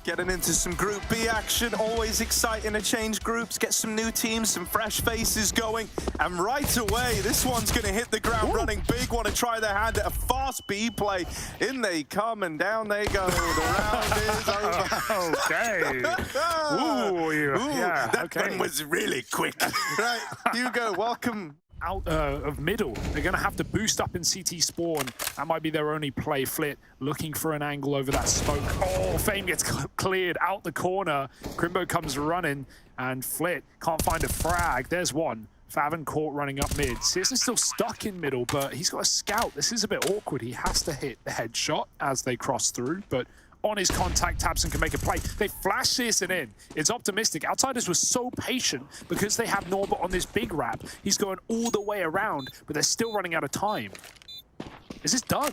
Getting into some Group B action, always exciting to change groups, get some new teams, some fresh faces going. And right away, this one's going to hit the ground running big, want to try their hand at a fast B play. In they come and down they go. The round is over. Okay. That one was really quick. Right, Hugo, welcome. Out of middle, they're going to have to boost up in CT spawn. That might be their only play. Flit looking for an angle over that smoke. Oh, Fame gets cleared out the corner. Crimbo comes running, and Flit can't find a frag. There's one. Favin caught running up mid. Searson's still stuck in middle, but he's got a scout. This is a bit awkward. He has to hit the headshot as they cross through, but on his contact, Tabson can make a play. They flash Searson in. It's optimistic. Outsiders were so patient because they have Norbert on this big wrap. He's going all the way around, but they're still running out of time. Is this done?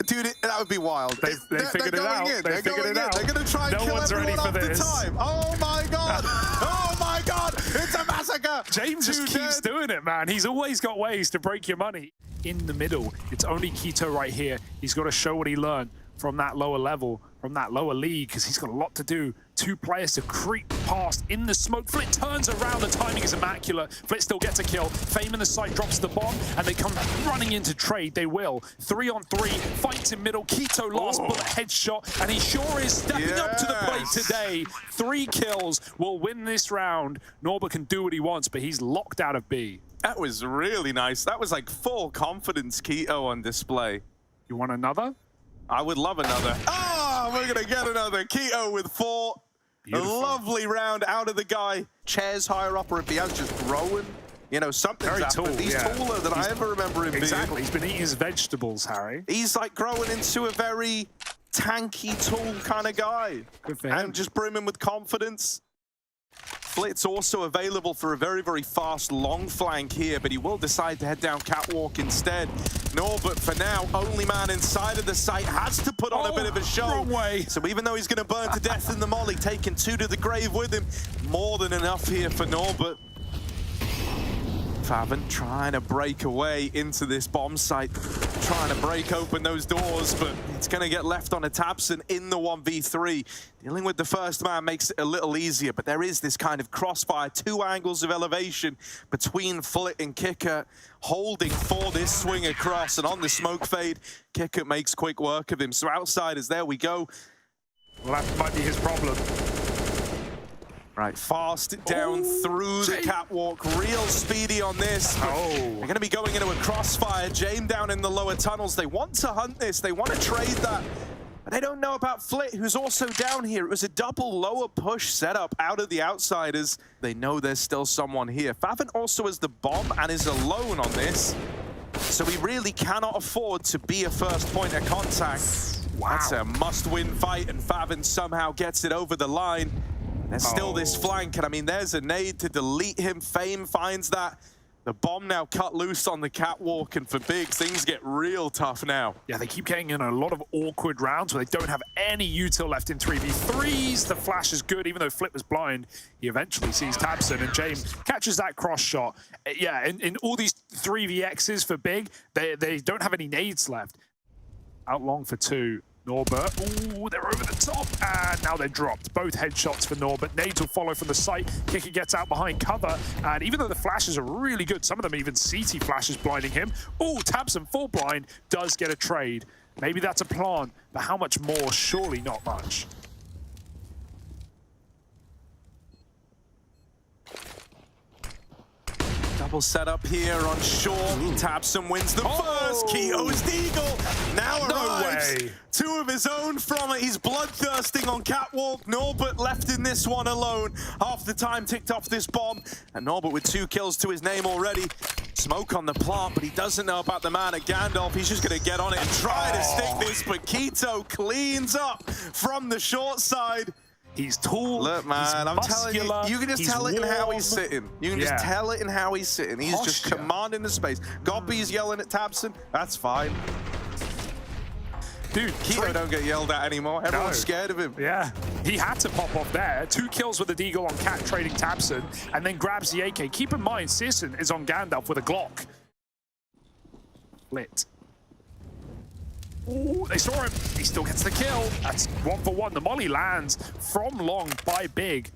Dude, that would be wild. They figured it out. They figured it out. They're going to try and kill everyone off the time. Oh my god! Oh my god! It's a massacre! James just keeps doing it, man. He's always got ways to break your money. In the middle, it's only Quito right here. He's got to show what he learned from that lower level, from that lower league, because he's got a lot to do. Two players to creep past in the smoke. Flit turns around, the timing is immaculate. Flit still gets a kill. Fame in the site drops the bomb, and they come running into trade. They will. 3-on-3, fights in middle. Quito last bullet headshot, and he sure is stepping up to the plate today. 3 kills will win this round. Norbert can do what he wants, but he's locked out of B. That was really nice. That was like full confidence Quito on display. You want another? I would love another. Oh, we're going to get another. Quito with 4. Beautiful. A lovely round out of the guy. Chairs higher up, or if he has just growing. You know, something's happened. He's taller than I ever remember him being. Exactly. He's been eating his vegetables, Harry. He's like growing into a very tanky, tall kind of guy. Good for him. And just brimming with confidence. Flit's also available for a very, very fast long flank here, but he will decide to head down catwalk instead. Norbert, for now, only man inside of the site, has to put on a bit of a show. Wrong way. So even though he's going to burn to death in the molly, taking 2 to the grave with him, more than enough here for Norbert. Favin trying to break away into this bomb site, trying to break open those doors, but it's going to get left on a Tabson in the 1v3. Dealing with the first man makes it a little easier, but there is this kind of crossfire, 2 angles of elevation between Flit and Kicker, holding for this swing across, and on the smoke fade, Kicker makes quick work of him. So outsiders, there we go. Well, that might be his problem. Right, fast down through the catwalk, real speedy on this. They're going to be going into a crossfire. Jame down in the lower tunnels. They want to hunt this. They want to trade that. But they don't know about Flit, who's also down here. It was a double lower push setup out of the outsiders. They know there's still someone here. Favin also has the bomb and is alone on this. So he really cannot afford to be a first point of contact. Wow. That's a must-win fight, and Favin somehow gets it over the line. There's still this flank, and I mean, there's a nade to delete him. Fame finds that. The bomb now cut loose on the catwalk, and for Big, things get real tough now. Yeah, they keep getting in a lot of awkward rounds where they don't have any util left in 3v3s. The flash is good, even though Flip was blind. He eventually sees Tabson, and James catches that cross shot. Yeah, in all these 3vx's for Big, they don't have any nades left. Out long for 2. Norbert, ooh, they're over the top, and now they're dropped. Both headshots for Norbert. Nades will follow from the site. Kicker gets out behind cover, and even though the flashes are really good, some of them even CT flashes blinding him. Ooh, Tabson full blind, does get a trade. Maybe that's a plant, but how much more? Surely not much. Double setup here on short. Tabson wins the first. Quito's Deagle now arrives. 2 of his own from it. He's bloodthirsting on catwalk. Norbert left in this one alone. Half the time ticked off this bomb. And Norbert with 2 kills to his name already. Smoke on the plant, but he doesn't know about the man at Gandalf. He's just going to get on it and try to stick this. But Quito cleans up from the short side. He's tall. Look, man, I'm telling you, you can just tell it in how he's sitting. You can just tell it in how he's sitting. He's just commanding the space. Goppy's yelling at Tabson. That's fine. Dude, Quito don't get yelled at anymore. Everyone's scared of him. Yeah, he had to pop off there. 2 kills with the Deagle on Cat trading Tabson, and then grabs the AK. Keep in mind, Searson is on Gandalf with a Glock. Lit. Ooh, they saw him. He still gets the kill. That's 1 for 1. The molly lands from long by Big.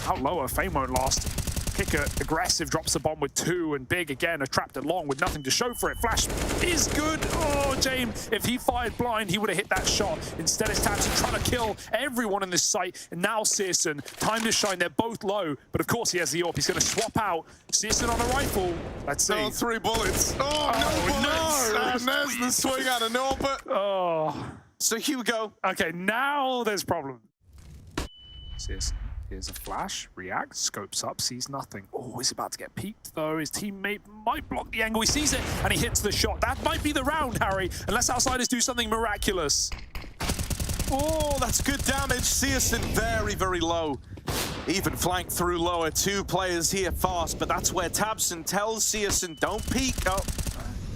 Out lower, Fame won't last. Kicker, aggressive, drops the bomb with 2, and Big again are trapped at long with nothing to show for it. Flash is good. Oh, James, if he fired blind, he would have hit that shot. Instead, it's tabseN trying to kill everyone in this site. And now searson, time to shine. They're both low, but of course he has the AWP. He's going to swap out. searson on a rifle. Let's see. Oh, 3 bullets. Oh, no bullets. No. And there's the swing out of Norbert. Oh. So Hugo. Okay, now there's problem. searson. Here's a flash, reacts, scopes up, sees nothing. Oh, he's about to get peeked though. His teammate might block the angle. He sees it and he hits the shot. That might be the round, Harry, unless outsiders do something miraculous. Oh, that's good damage. searson very, very low. Even flanked through lower. 2 players here fast, but that's where tabseN tells searson, don't peek.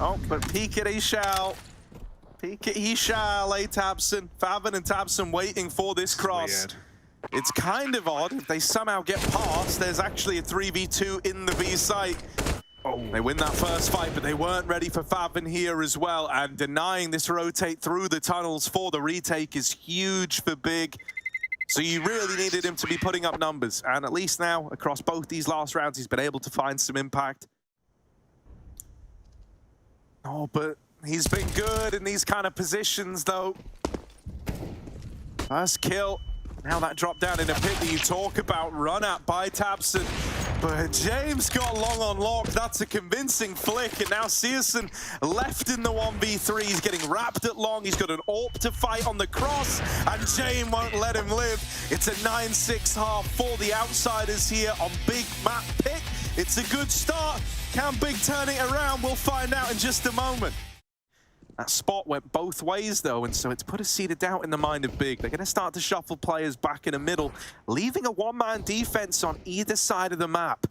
Oh, but peek it he shall. Peek it he shall, tabseN. Faven and tabseN waiting for this cross. Weird. It's kind of odd if they somehow get past. There's actually a 3v2 in the B site. Oh. They win that first fight, but they weren't ready for Faven here as well. And denying this rotate through the tunnels for the retake is huge for Big. So you really needed him to be putting up numbers. And at least now, across both these last rounds, he's been able to find some impact. Oh, but he's been good in these kind of positions, though. First kill. Now that drop down in a pit that you talk about, run at by tabseN. But James got long on lock. That's a convincing flick. And now searson left in the 1v3. He's getting wrapped at long. He's got an AWP to fight on the cross. And James won't let him live. It's a 9-6 half for the outsiders here on Big Map Pick. It's a good start. Can Big turn it around? We'll find out in just a moment. That spot went both ways, though, and so it's put a seed of doubt in the mind of Big. They're going to start to shuffle players back in the middle, leaving a one-man defense on either side of the map.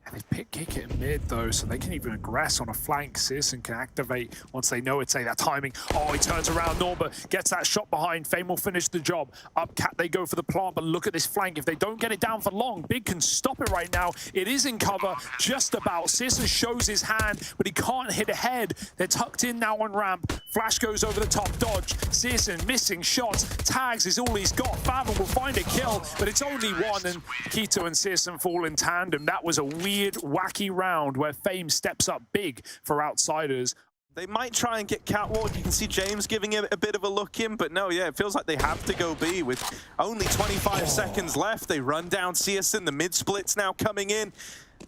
And they pick kick it in mid though, so they can even aggress on a flank. searson can activate once they know it's that timing. Oh, he turns around, Norbert gets that shot behind. Fame will finish the job. Up cat they go for the plant, but look at this flank. If they don't get it down for long, Big can stop it right now. It is in cover, just about. searson shows his hand, but he can't hit ahead. They're tucked in now on ramp. Flash goes over the top, dodge. searson missing shots. Tags is all he's got. Faven will find a kill, but it's only one, and k1to and searson fall in tandem. That was a weird, wacky round where Fame steps up big for outsiders. They might try and get catwalk. You can see James giving it a bit of a look in, but no, yeah, it feels like they have to go B with only 25 seconds left. They run down searson. The mid split's now coming in.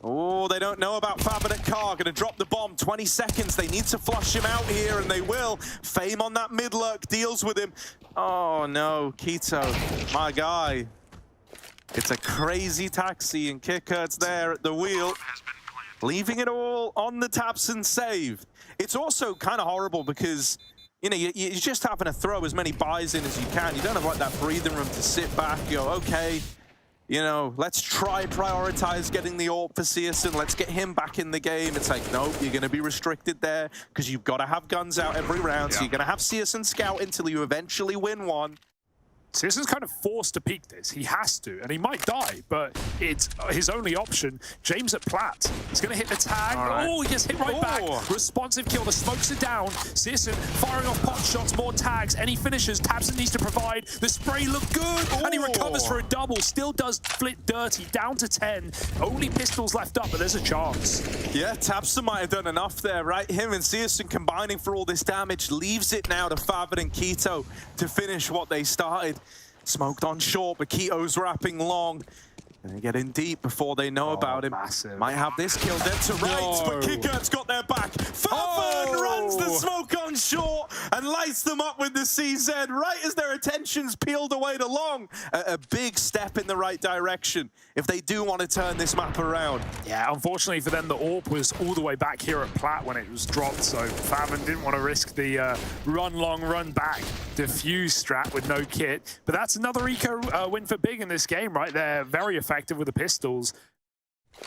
Oh, they don't know about Faven at car. Gonna drop the bomb. 20 seconds. They need to flush him out here, and they will. Fame on that mid lurk deals with him. Oh no, k1to, my guy. It's a crazy taxi, and Kickert's there at the wheel, leaving it all on the tabseN save. It's also kind of horrible because, you know, you're just having to throw as many buys in as you can. You don't have like that breathing room to sit back, go, okay, you know, let's try prioritize getting the AWP for searson. Let's get him back in the game. It's like, nope, you're going to be restricted there because you've got to have guns out every round. Yeah. So you're going to have searson scout until you eventually win one. searson's kind of forced to peek this. He has to, and he might die, but it's his only option. James at plat. He's going to hit the tag. Right. Oh, he gets hit right back. Responsive kill. The smokes are down. searson firing off pot shots, more tags. Any finishes tabseN needs to provide. The spray looked good, and he recovers for a double. Still does flit dirty. Down to 10. Only pistols left up, but there's a chance. Yeah, tabseN might have done enough there, right? Him and searson combining for all this damage leaves it now to Faven and k1to to finish what they started. Smoked on short, but k1to's wrapping long. And they get in deep before they know about him. Massive. Might have this kill dead to right, but Kickert's got their back. Faven runs the smoke on short and lights them up with the CZ right as their attention's peeled away to long. A big step in the right direction if they do want to turn this map around. Yeah, unfortunately for them, the AWP was all the way back here at plat when it was dropped, so Faven didn't want to risk the run long, run back, diffuse strat with no kit. But that's another eco win for Big in this game, right? They're very effective with the pistols.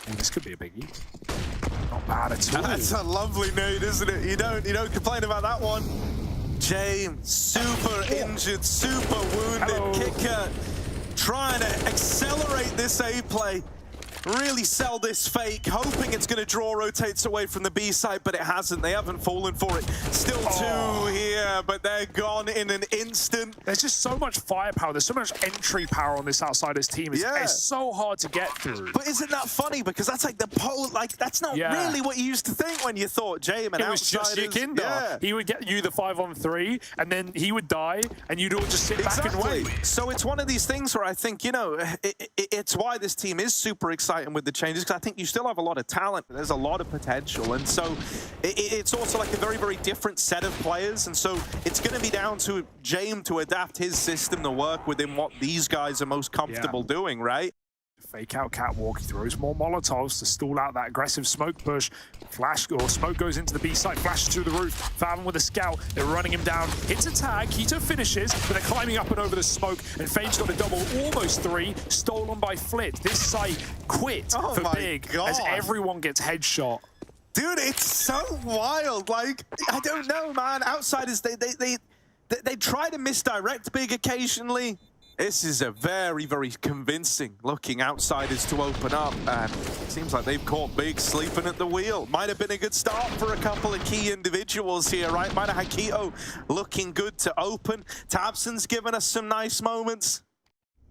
And this could be a biggie. Not bad at all. That's a lovely nade, isn't it? You don't complain about that one. James, super injured, super wounded. Hello. Kicker trying to accelerate this A play. really sell this fake, hoping it's going to draw rotates away from the B side, but it hasn't. They haven't fallen for it. Still two here, but they're gone in an instant. There's just so much firepower. There's so much entry power on this Outsiders team. It's so hard to get through. But isn't that funny? Because that's like the pole. Like that's not really what you used to think when you thought Jame and Outsiders. It was just your Kinder. He would get you the 5-on-3, and then he would die, and you'd all just sit back and wait. So it's one of these things where I think, you know, it's why this team is super exciting with the changes, because I think you still have a lot of talent. There's a lot of potential, and so it's also like a very, very different set of players, and so it's going to be down to Jame to adapt his system to work within what these guys are most comfortable doing, right? Fake out catwalk, he throws more Molotovs to stall out that aggressive smoke push. Flash, or smoke goes into the B site, flashes through the roof. Faven with a scout, they're running him down. Hits a tag, Keto finishes, but they're climbing up and over the smoke, and Fame's got a double, almost 3, stolen by Flit. This site quit for Big, as everyone gets headshot. Dude, it's so wild. Like, I don't know, man. Outsiders, they try to misdirect Big occasionally. This is a very, very convincing looking Outsiders to open up, and it seems like they've caught Big sleeping at the wheel. Might have been a good start for a couple of key individuals here, right? Might have had Keto looking good to open. Tabson's given us some nice moments.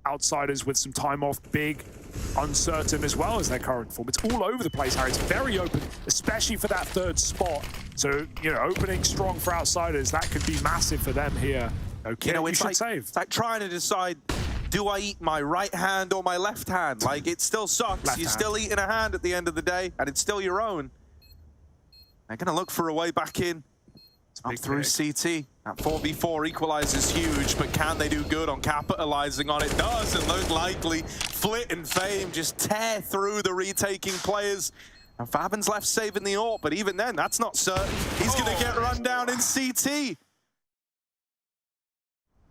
Outsiders with some time off, Big, uncertain as well as their current form. It's all over the place, Harry. It's very open, especially for that third spot. So, you know, opening strong for Outsiders, that could be massive for them here. Okay, you know, it's like trying to decide, do I eat my right hand or my left hand? Like, it still sucks. You're still eating a hand at the end of the day, and it's still your own. They're going to look for a way back in. Up through CT. That 4v4 equalizer is huge, but can they do good on capitalizing on it? Doesn't look likely. Flit and Fame just tear through the retaking players. And Faven's left saving the AWP, but even then, that's not certain. He's going to get run down in CT.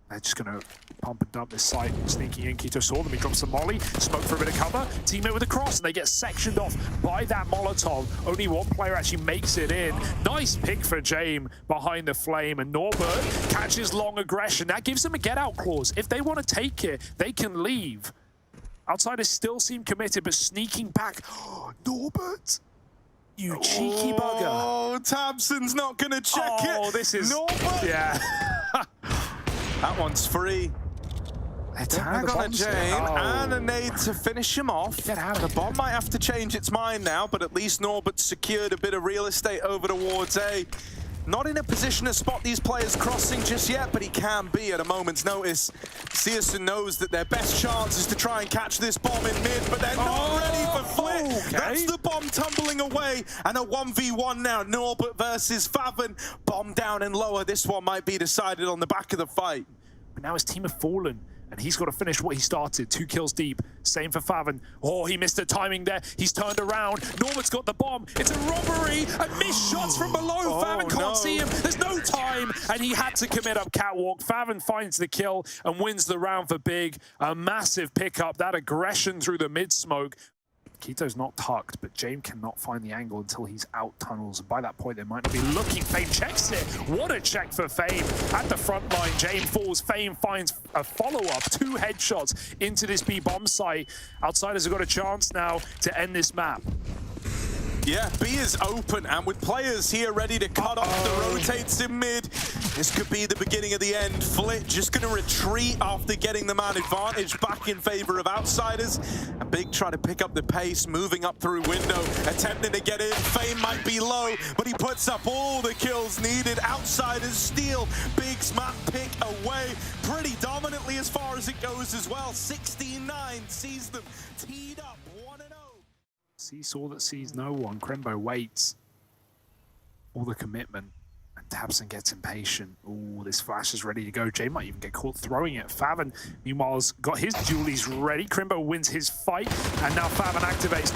They're just going to pump and dump this site. Sneaking in, Keto saw them, he drops a molly, smoke for a bit of cover, teammate with a cross, and they get sectioned off by that Molotov. Only one player actually makes it in. Nice pick for Jame behind the flame, and Norbert catches long aggression. That gives them a get-out clause. If they want to take it, they can leave. Outsiders still seem committed, but sneaking back. Norbert! You cheeky bugger. Oh, Tabson's not going to check it. Oh, this is... Norbert! Yeah. That one's free. A tag on a Jame and a nade to finish him off. Get out of the bomb might have to change its mind now, but at least Norbert secured a bit of real estate over towards A. Not in a position to spot these players crossing just yet, but he can be at a moment's notice. Searson knows that their best chance is to try and catch this bomb in mid, but they're not ready for Flit. Okay. That's the bomb tumbling away, and a 1v1 now. Norbert versus Faven. Bomb down and lower. This one might be decided on the back of the fight. But now his team have fallen, and he's got to finish what he started. 2 kills deep. Same for Faven. Oh, he missed the timing there. He's turned around. Norbert's got the bomb. It's a robbery, and missed shots from below. Faven can't see him. There's no time, and he had to commit up catwalk. Faven finds the kill and wins the round for Big. A massive pickup. That aggression through the mid-smoke. Keto's not tucked, but Jame cannot find the angle until he's out tunnels. And by that point, they might not be looking. Fame checks it. What a check for Fame. At the front line, Jame falls. Fame finds a follow-up. 2 headshots into this B bomb site. Outsiders have got a chance now to end this map. Yeah, B is open, and with players here ready to cut off the rotates in mid, this could be the beginning of the end. Flit just going to retreat after getting the man advantage back in favor of Outsiders. And Big try to pick up the pace, moving up through window, attempting to get in. Fame might be low, but he puts up all the kills needed. Outsiders steal Big's map pick away pretty dominantly as far as it goes as well. 69 sees them teed up 1-0. Seesaw that sees no one. Krembo waits. All the commitment. And Tabson gets impatient. Ooh, this flash is ready to go. Jay might even get caught throwing it. Faven, meanwhile, has got his dualies ready. Krembo wins his fight. And now Faven activates.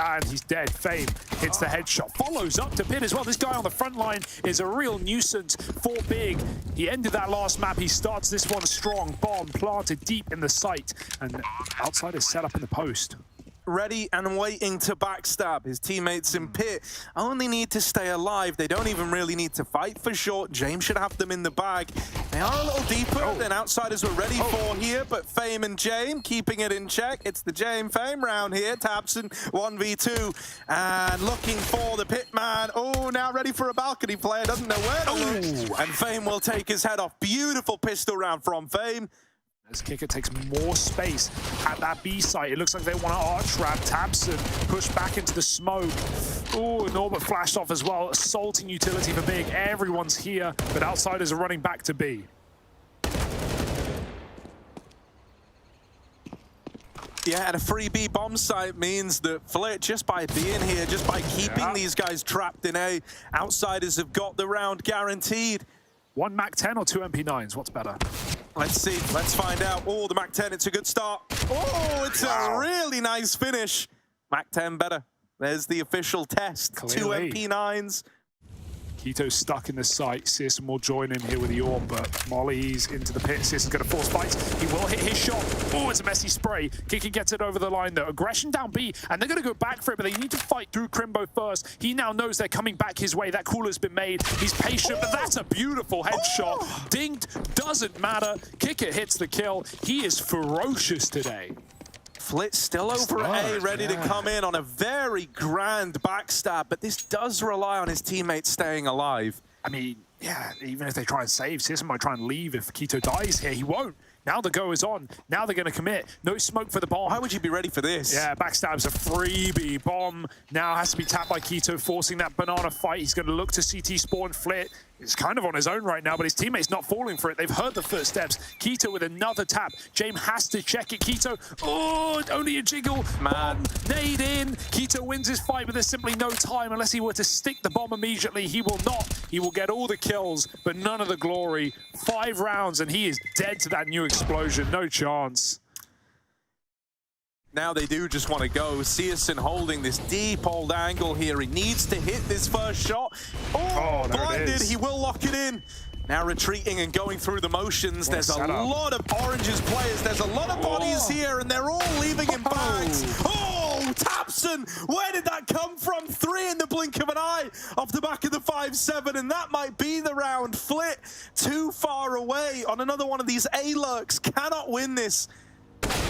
And he's dead. Fame hits the headshot. Follows up to pin as well. This guy on the front line is a real nuisance for Big. He ended that last map. He starts this one strong. Bomb planted deep in the site. And Outside is set up in the post. ready and waiting to backstab. His teammates in pit only need to stay alive. They don't even really need to fight for short. James should have them in the bag. They are a little deeper than outsiders were ready for here, but Fame and James keeping it in check. It's the James Fame round here. Tabson 1v2 and looking for the pitman. Oh, now ready for a balcony player. Doesn't know where to look. And Fame will take his head off. Beautiful pistol round from Fame. As Kicker takes more space at that B site. It looks like they want to arch wrap. Tabson pushed back into the smoke. Oh, Norbert flashed off as well. Assaulting utility for Big. Everyone's here, but outsiders are running back to B. Yeah, and a free B bomb site means that Flit, just by being here, just by keeping these guys trapped in A, outsiders have got the round guaranteed. 1 MAC-10 or 2 MP9s? What's better? Let's see. Let's find out. Oh, the MAC-10, it's a good start. Oh, it's a really nice finish. MAC-10 better. There's the official test. Clearly. 2 MP9s. Kito's stuck in the site. Searson will join him here with the orb, but Molly's into the pit. Searson's going to force fights. He will hit his shot. Oh, it's a messy spray. Kicker gets it over the line, though. Aggression down B, and they're going to go back for it, but they need to fight through Crimbo first. He now knows they're coming back his way. That cooler's been made. He's patient, but that's a beautiful headshot. Dinged, doesn't matter. Kicker hits the kill. He is ferocious today. Flit still over A, ready to come in on a very grand backstab, but this does rely on his teammates staying alive. I mean, yeah, even if they try and save, Searson might try and leave. If Kito dies here, he won't. Now the go is on. Now they're going to commit. No smoke for the bomb. Why would you be ready for this? Yeah, backstab's a freebie. Bomb now has to be tapped by Kito, forcing that banana fight. He's going to look to CT spawn. Flit is kind of on his own right now, but his teammates not falling for it. They've heard the footsteps. Kito with another tap. James has to check it. Kito, oh, only a jiggle. Man. Bomb, nade in. Kito wins his fight, but there's simply no time. Unless he were to stick the bomb immediately, he will not. He will get all the kills, but none of the glory. 5 rounds, and he is dead to that new explosion. No chance. Now they do just want to go. Searson holding this deep old angle here. He needs to hit this first shot. Oh, blinded. He will lock it in. Now retreating and going through the motions. There's a lot of Oranges players. There's a lot of bodies here, and they're all leaving in bags. Oh, Tabson! Where did that come from? 3 in the blink of an eye off the back of the 5-7, and that might be the round. Flit too far away on another one of these A-lurks. Cannot win this.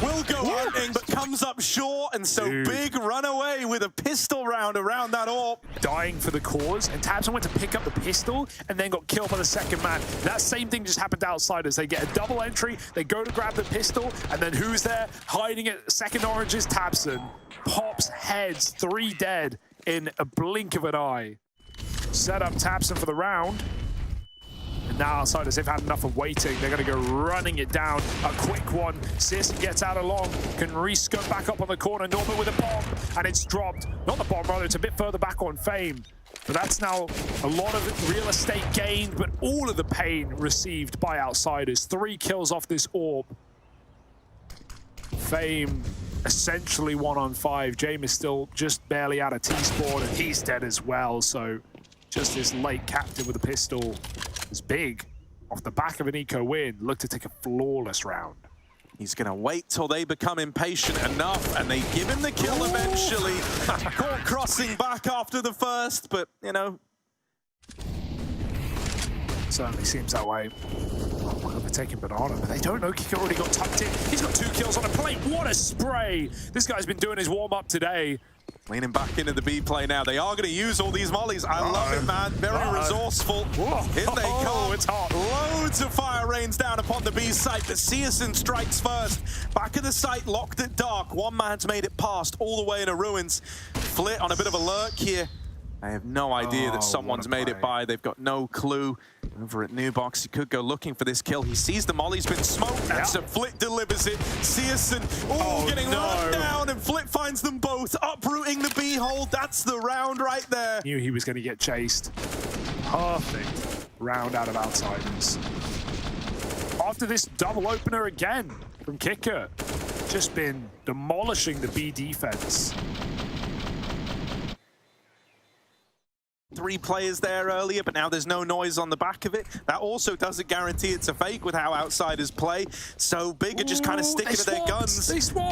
Will go hunting, but comes up short, and so Big run away with a pistol round around that orb. Dying for the cause, and Tabson went to pick up the pistol and then got killed by the second man. That same thing just happened to outsiders. They get a double entry, they go to grab the pistol, and then who's there hiding it? Second Oranges, Tabson. Pops heads, 3 dead in a blink of an eye. Set up Tabson for the round. And now outsiders, they've had enough of waiting. They're going to go running it down. A quick one. Searson gets out along. Can re-scope back up on the corner. Norbert with a bomb. And it's dropped. Not the bomb, rather. It's a bit further back on Fame. But that's now a lot of real estate gained, but all of the pain received by outsiders. 3 kills off this orb. Fame essentially 1-on-5. James is still just barely out of T-spawn, and he's dead as well. So just this late captain with a pistol is Big. Off the back of an eco win, look to take a flawless round. He's going to wait till they become impatient enough, and they give him the kill eventually. Caught crossing back after the first, but, you know. Certainly seems that way. They're taking banana, but they don't know Kicker already got tucked in. He's got 2 kills on a plate. What a spray! This guy's been doing his warm-up today. Leaning back into the B play now. They are going to use all these mollies. I love it, man. Very resourceful. In they come. It's hot. Loads of fire rains down upon the B site, but Searson strikes first. Back of the site, locked at dark. One man's made it past all the way into ruins. Flit on a bit of a lurk here. I have no idea that someone's made it by. They've got no clue. Over at New Box, he could go looking for this kill. He sees the molly's been smoked, and so Flit delivers it. Searson, getting run down, and Flit finds them both, uprooting the B hole. That's the round right there. Knew he was going to get chased. Perfect round out of outsiders. After this double opener again from Kicker, just been demolishing the B defense. 3 players there earlier, but now there's no noise on the back of it. That also doesn't guarantee it's a fake with how outsiders play. So Big are just kind of sticking to their guns.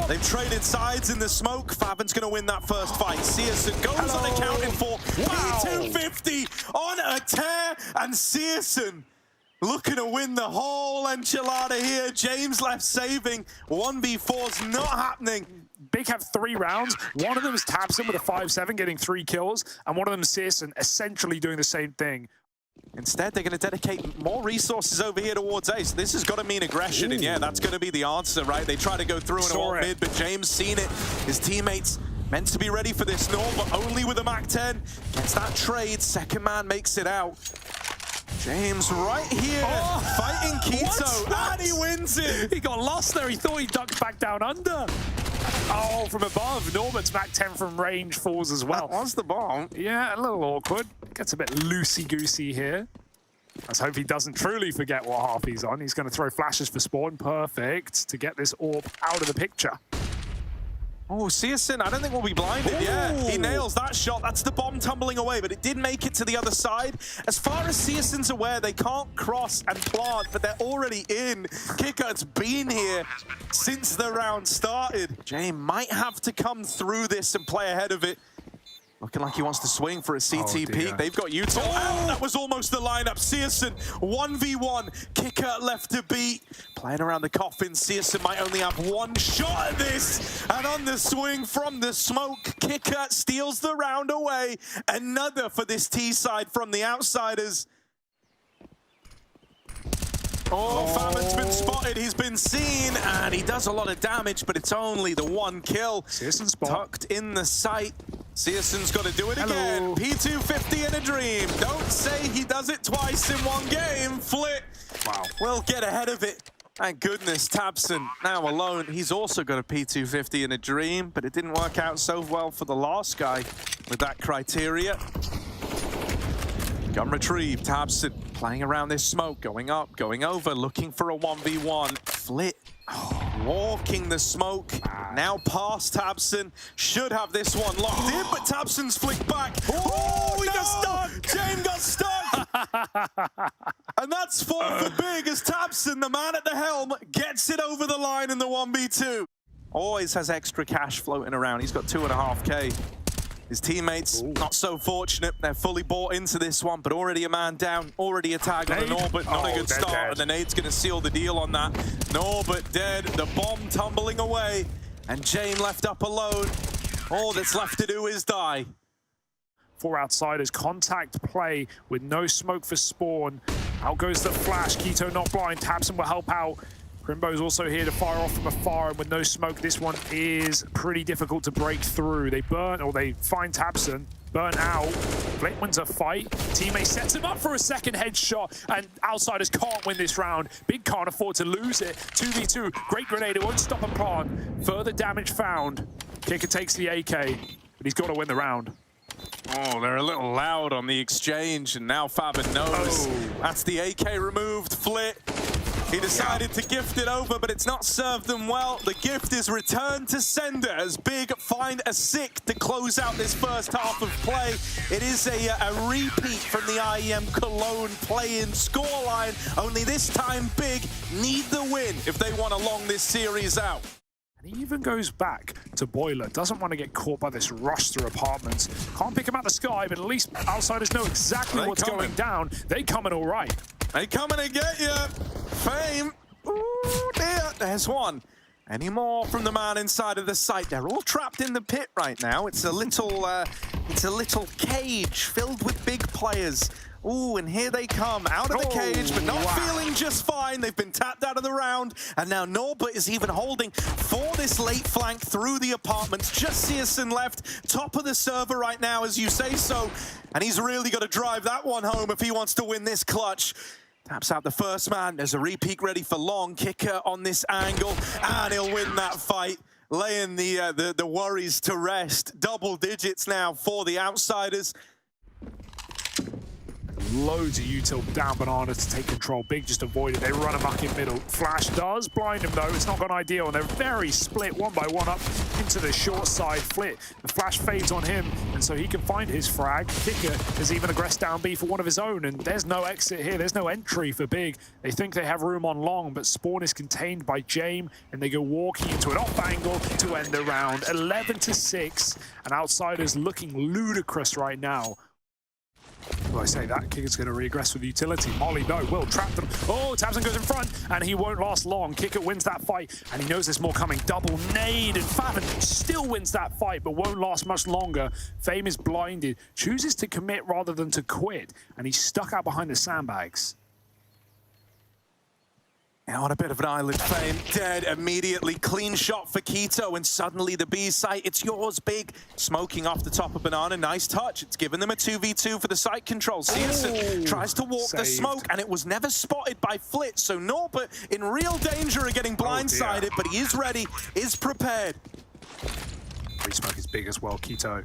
They've traded sides in the smoke. Faben's going to win that first fight. Searson goes unaccounted for. P250 on a tear, and Searson looking to win the whole enchilada here. James left saving. 1v4's not happening. Big have 3 rounds. One of them is tabseN with a 5-7, getting 3 kills, and one of them is Searson, essentially doing the same thing. Instead, they're going to dedicate more resources over here towards Ace. This has got to mean aggression, and yeah, that's going to be the answer, right? They try to go through and all mid, but James seen it. His teammates meant to be ready for this, no, but only with a MAC-10. Gets that trade, second man makes it out. James right here, fighting Keto, and he wins it. He got lost there. He thought he ducked back down under. Oh, from above. Norman's MAC-10 from range falls as well. That was the bomb. Yeah, a little awkward. Gets a bit loosey-goosey here. Let's hope he doesn't truly forget what half he's on. He's going to throw flashes for spawn. Perfect to get this orb out of the picture. Oh, Searson, I don't think we'll be blinded. Ooh. Yeah, he nails that shot. That's the bomb tumbling away, but it did make it to the other side. As far as Searson's aware, they can't cross and plant, but they're already in. Kicker's been here since the round started. Jay might have to come through this and play ahead of it. Looking like he wants to swing for a CT peek. They've got Utah. Oh, that was almost the lineup. Searson, 1v1. Kicker left to beat. Playing around the coffin. Searson might only have 1 shot at this. And on the swing from the smoke, Kicker steals the round away. Another for this T side from the outsiders. Oh, Faben's been spotted, he's been seen, and he does a lot of damage, but it's only the 1 kill. Searson's spot. Tucked in the sight. Searson's got to do it again. P250 in a dream. Don't say he does it twice in 1 game. Flit. Wow. We'll get ahead of it. Thank goodness, tabseN now alone. He's also got a P250 in a dream, but it didn't work out so well for the last guy with that criteria. Gun retrieved, tabseN playing around this smoke, going up, going over, looking for a 1v1. Flit, walking the smoke, now past tabseN. Should have this one locked in, but tabseN's flicked back. Oh, he got stuck! James got stuck! And that's 4 for Big as tabseN, the man at the helm, gets it over the line in the 1v2. Always has extra cash floating around. He's got 2.5K. His teammates, not so fortunate. They're fully bought into this one, but already a man down, already a tag on an orbit. Not a good start, dead. And the nade's going to seal the deal on that. Norbert dead, the bomb tumbling away, and Jane left up alone. All that's left to do is die. 4 outsiders, contact play with no smoke for spawn. Out goes the flash, Keto not blind, tabseN will help out. Crimbo's also here to fire off from afar, and with no smoke, this one is pretty difficult to break through. They burn, or they find tabseN, burn out. Flit wins a fight. Teammate sets him up for a second headshot, and outsiders can't win this round. Big can't afford to lose it. 2v2, great grenade, it won't stop and plant. Further damage found. Kicker takes the AK, but he's got to win the round. Oh, they're a little loud on the exchange, and now Faben knows. That's the AK removed. Flit. He decided to gift it over, but it's not served them well. The gift is returned to sender as Big find a sick to close out this first half of play. It is a repeat from the IEM Cologne play-in scoreline, only this time Big need the win if they want to long this series out. And he even goes back to Boiler. Doesn't want to get caught by this rush through apartments. Can't pick him out the sky, but at least outsiders know exactly what's going down. They coming all right. They coming to get you. Fame. Ooh, dear. There's one. Any more from the man inside of the site? They're all trapped in the pit right now. It's a little cage filled with big players. Ooh, and here they come out of the cage, but not feeling just fine. They've been tapped out of the round, and now Norbert is even holding for this late flank through the apartments. Just Searson left, top of the server right now, as you say so, and he's really got to drive that one home if he wants to win this clutch. Taps out the first man. There's a repeat ready for long. Kicker on this angle, and he'll win that fight, laying the worries to rest. Double digits now for the outsiders. loads of util down Banana to take control. Big just avoid it. They run amok in middle. Flash does blind him though. It's not gone ideal, and they're very split one by one up into the short side. Flit. The flash fades on him, and so he can find his frag. Kicker has even aggressed down B for one of his own, and there's no exit here. There's no entry for Big. They think they have room on long, but Spawn is contained by Jame, and they go walking into an off angle to end the round. 11-6, and Outsiders looking ludicrous right now. Well, I say that Kicker's going to regress with utility. Molly, no, will trap them. Oh, Tabson goes in front, and he won't last long. Kicker wins that fight, and he knows there's more coming. Double nade, and Favin still wins that fight, but won't last much longer. Fame is blinded, chooses to commit rather than to quit, and he's stuck out behind the sandbags. Now on a bit of an island, Fame dead immediately. Clean shot for Keto, and suddenly the B site, it's yours, Big. Smoking off the top of Banana, nice touch. It's given them a 2v2 for the site control. Searson tries to walk the smoke, and it was never spotted by Flit, so Norbert in real danger of getting blindsided, but he is ready, is prepared. Free smoke is big as well, Keto.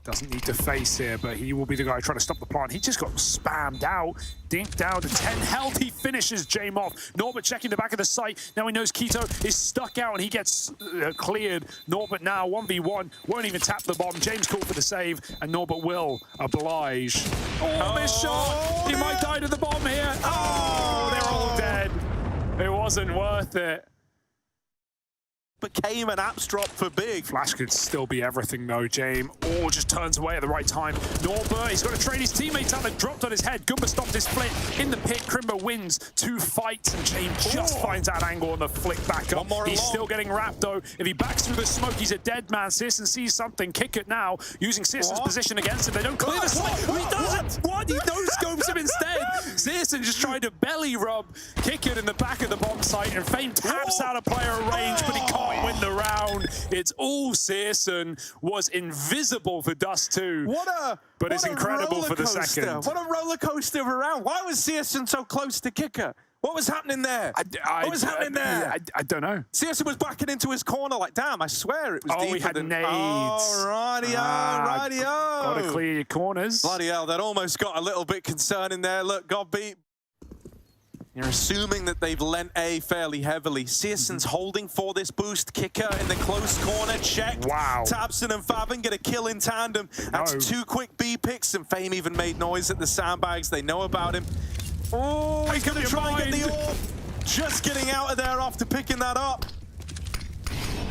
Doesn't need to face here, but he will be the guy trying to stop the plant. He just got spammed out. Dink down to 10 health. He finishes Jame off. Norbert checking the back of the site. Now he knows Keto is stuck out, and he gets cleared. Norbert now 1v1. Won't even tap the bomb. James called for the save, and Norbert will oblige. Oh, missed shot. He might die to the bomb here. Oh, they're all dead. It wasn't worth it. Became an apps drop for Big. Flash could still be everything though, Jame. Oh, just turns away at the right time. Norbert, he's got to trade his teammates out. They dropped on his head. Goomba stopped his flick. In the pit, Crimbo wins 2 fights, and Jame just finds that angle on the flick back up. He's still getting wrapped though. If he backs through the smoke, he's a dead man. Searson sees something. Kick it now, using Searson's position against him. They don't clear the smoke. He doesn't. What? He no-scopes him instead. Searson just tried to belly rub Kick it in the back of the bomb site, and Fame taps out a player range, but he can't win the round. It's all Searson. Was invisible for Dust 2. But it's incredible for the second. What a roller coaster of a round. Why was Searson so close to Kicker? What was happening there? What was happening there? I don't know. Searson was backing into his corner like, damn, I swear it was deeper he had than... nades. Oh, rightio. Gotta clear your corners. Bloody hell, that almost got a little bit concerning there. Look, got beat. You're assuming that they've lent A fairly heavily. Searson's holding for this boost. Kicker in the close corner, checked. Wow. Tabson and Favin get a kill in tandem. That's 2 quick B picks, and Fame even made noise at the sandbags. They know about him. Oh, he's gonna try and get the orb. Just getting out of there after picking that up.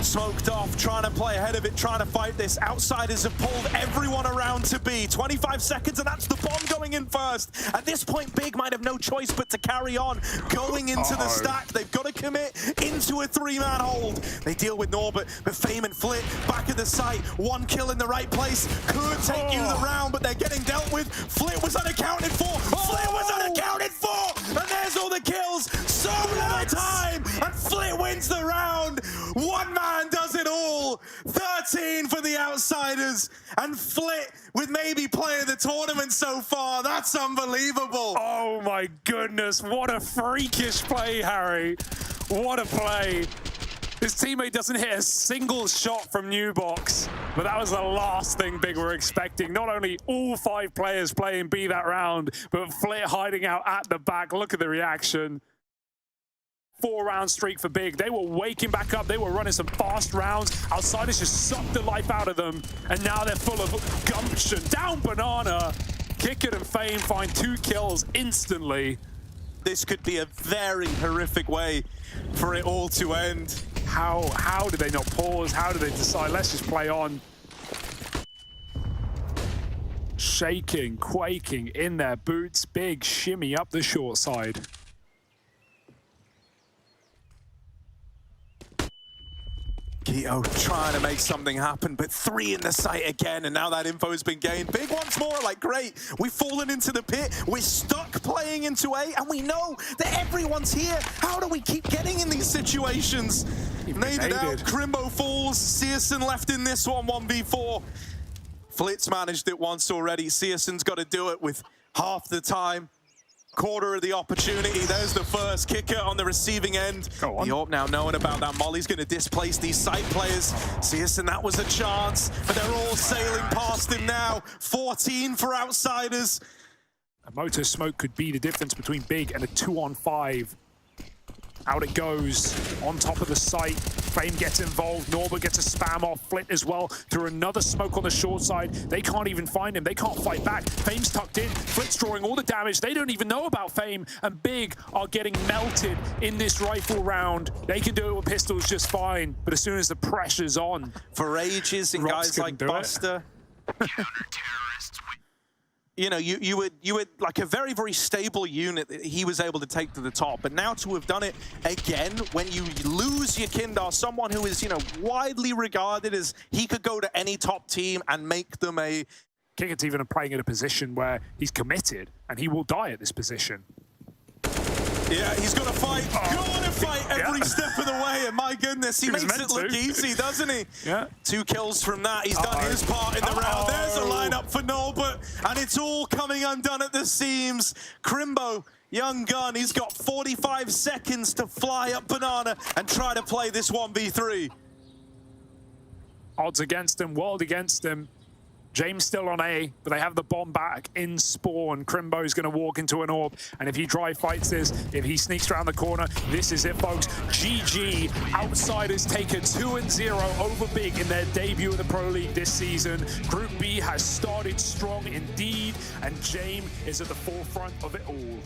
Smoked off, trying to play ahead of it, trying to fight this. Outsiders have pulled everyone around to B. 25 seconds, and that's the bomb going in first. At this point, Big might have no choice but to carry on. Going into the stack, they've got to commit into a 3-man hold. They deal with Norbert, but Fame and Flit back at the site. 1 kill in the right place. Could take you the round, but they're getting dealt with. Flit was unaccounted for. Flit was unaccounted for! And there's all the kills. So little time, and Flit wins the round. 1 man does it all. 13 for the Outsiders, and Flit with maybe player of the tournament so far. That's unbelievable. Oh my goodness, what a freakish play, Harry. What a play. His teammate doesn't hit a single shot from New Box, but that was the last thing Big were expecting. Not only all 5 players playing B that round, but Flit hiding out at the back. Look at the reaction. 4-round streak for Big. They were waking back up. They were running some fast rounds. Outsiders just sucked the life out of them, and now they're full of gumption. Down Banana. Kick it and Fame find 2 kills instantly. This could be a very horrific way for it all to end. How did they not pause? How did they decide, let's just play on? Shaking, quaking in their boots. Big shimmy up the short side. Keto trying to make something happen, but 3 in the site again, and now that info has been gained. Big once more, like, great. We've fallen into the pit. We're stuck playing into A, and we know that everyone's here. How do we keep getting in these situations? Naded out, Crimbo falls. Searson left in this one, 1v4. Flit's managed it once already. Searson's got to do it with half the time. Quarter of the opportunity. There's the first. Kicker on the receiving end. Go on. The AWP now knowing about that. Molly's going to displace these side players. Searson, that was a chance, but they're all sailing past him now. 14 for Outsiders. A motor smoke could be the difference between Big and a 2-on-5. Out it goes, on top of the site. Fame gets involved, Norba gets a spam off, Flit as well, through another smoke on the short side. They can't even find him, they can't fight back. Fame's tucked in, Flit's drawing all the damage. They don't even know about Fame, and Big are getting melted in this rifle round. They can do it with pistols just fine, but as soon as the pressure's on... For ages, and guys like Buster... You know, you would like a very, very stable unit that he was able to take to the top. But now to have done it again, when you lose your Kindar, someone who is, you know, widely regarded as he could go to any top team and make them a... Kickett's even playing in a position where he's committed and he will die at this position. Yeah, he's got to fight. Got to fight every step of the way. And my goodness, he makes it look easy, doesn't he? Yeah. 2 kills from that. He's done his part in the round. There's a lineup for Norbert, and it's all coming undone at the seams. Crimbo, young gun, he's got 45 seconds to fly up Banana and try to play this 1v3. Odds against him, world against him. James still on A, but they have the bomb back in spawn. Crimbo's going to walk into an orb, and if he dry fights this, if he sneaks around the corner, this is it, folks. GG. Outsiders take a 2-0 over Big in their debut in the Pro League this season. Group B has started strong indeed, and James is at the forefront of it all.